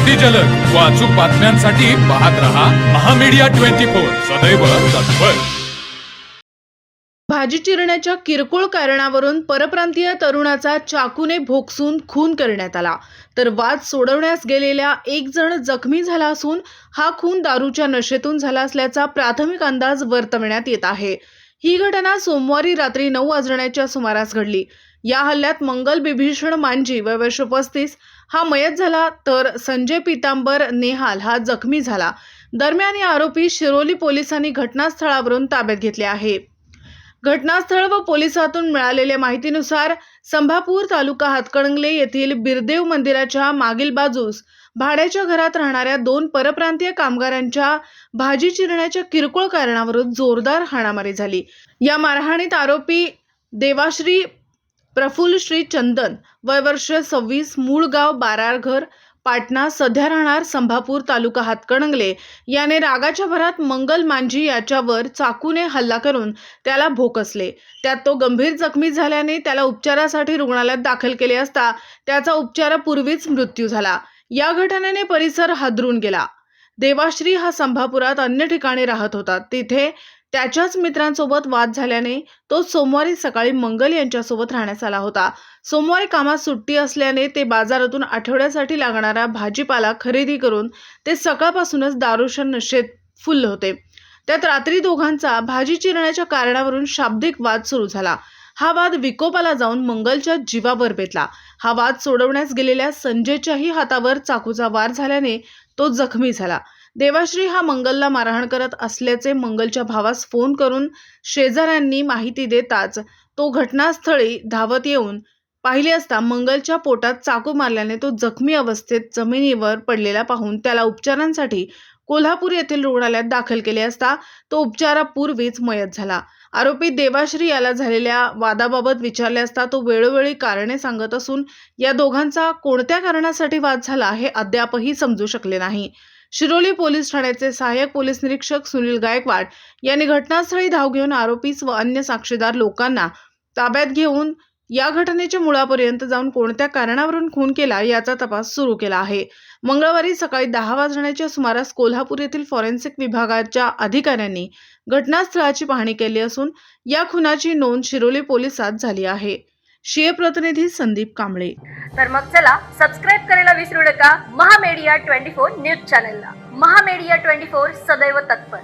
अगदी जलद व अचूक बातम्यांसाठी पाहत रहा महामीडिया 24 सदैव तत्पर। भाजी चिरण्याच्या किरकोळ कारणावरून परप्रांतीय तरुणाचा चाकूने भोगसून खून करण्यात आला, तर वाद सोडवण्यास गेलेला एक जण जखमी झाला असून हा खून दारूच्या नशेतून झाला असल्याचा प्राथमिक अंदाज वर्तवण्यात येत आहे। ही घटना सोमवारी रात्री 9 वाजण्याच्या सुमारास घडली। या हल्ल्यात मंगल बिभीषण मांजी वय वर्ष 35 हा मयत झाला, तर संजय पितांबर नेहाल हा जखमी झाला। दरम्यान या आरोपी शिरोली पोलिसांनी घटनास्थळावरून ताब्यात घेतले आहे। घटनास्थळ व पोलिसातून मिळालेल्या माहितीनुसार संभापूर तालुका हातकणंगले येथील बिरदेव मंदिराच्या मागील बाजूस भाड्याच्या घरात राहणाऱ्या 2 परप्रांतीय कामगारांच्या भाजी चिरण्याच्या किरकोळ कारणावरून जोरदार हाणामारी झाली। या मारहाणीत आरोपी देवाश्री प्रफुल्लश्री चंदन वय वर्ष 26 मूळ गाव बारारघर पाटणा सध्या राहणार संभापूर तालुका हातकणंगले याने रागाच्या भरात मंगल मांजी याच्यावर चाकूने हल्ला करून त्याला भोकसले। त्यात तो गंभीर जखमी झाल्याने त्याला उपचारासाठी रुग्णालयात दाखल केले असता त्याचा उपचारापूर्वीच मृत्यू झाला। या घटनेने परिसर हादरून गेला। देवाश्री हा संभापुरात अन्य ठिकाणी राहत होता। तिथे त्याच्याच मित्रांसोबत वाद झाल्याने तो सोमवारी सकाळी मंगल यांच्यासोबत राहण्यास आला होता। सोमवारी कामात सुट्टी असल्याने ते बाजारातून आठवड्यासाठी लागणारा भाजीपाला खरेदी करून ते सकाळपासूनच दारूच्या नशेत फुल्ल होते। त्यात रात्री दोघांचा भाजी चिरण्याच्या कारणावरून शाब्दिक वाद सुरू झाला। हा वाद विकोपाला जाऊन मंगलच्या जीवावर बेतला। हा वाद सोडवण्यास गेलेल्या संजयच्याही हातावर चाकूचा वार झाल्याने तो जखमी झाला। देवाश्री हा मंगलला मारहाण करत असल्याचे मंगलच्या भावास फोन करून शेजाऱ्यांनी माहिती देताच तो घटनास्थळी धावत येऊन पाहिले असता मंगलच्या पोटात चाकू मारल्याने तो जखमी अवस्थेत जमिनीवर पडलेला पाहून त्याला उपचारांसाठी कोल्हापूर येथील रुग्णालयात दाखल केले असता तो उपचारापूर्वीच मयत झाला। आरोपी देवाश्री याला झालेल्या वादाबाबत विचारले असता तो वेळोवेळी कारणे सांगत असून या दोघांचा कोणत्या कारणासाठी वाद झाला हे अद्यापही समजू शकले नाही। शिरोली पोलीस ठाण्याचे सहाय्यक पोलीस निरीक्षक सुनील गायकवाड यांनी घटनास्थळी धाव घेऊन आरोपीस व अन्य साक्षीदार लोकांना ताब्यात घेऊन या घटनेच्या मुळापर्यंत जाऊन कोणत्या कारणावरून खून केला याचा तपास सुरू केला आहे। मंगळवारी सकाळी 10 वाजण्याच्या सुमारास कोल्हापूर येथील फॉरेन्सिक विभागाच्या अधिकाऱ्यांनी घटनास्थळाची पाहणी केली असून या खुनाची नोंद शिरोली पोलिसात झाली आहे। शिय प्रतिनिधी संदीप कांबळे। तर मग चला सबस्क्राइब करायला विसरू नका महामीडिया 24 न्यूज चॅनलला। महामीडिया 24 सदैव तत्पर।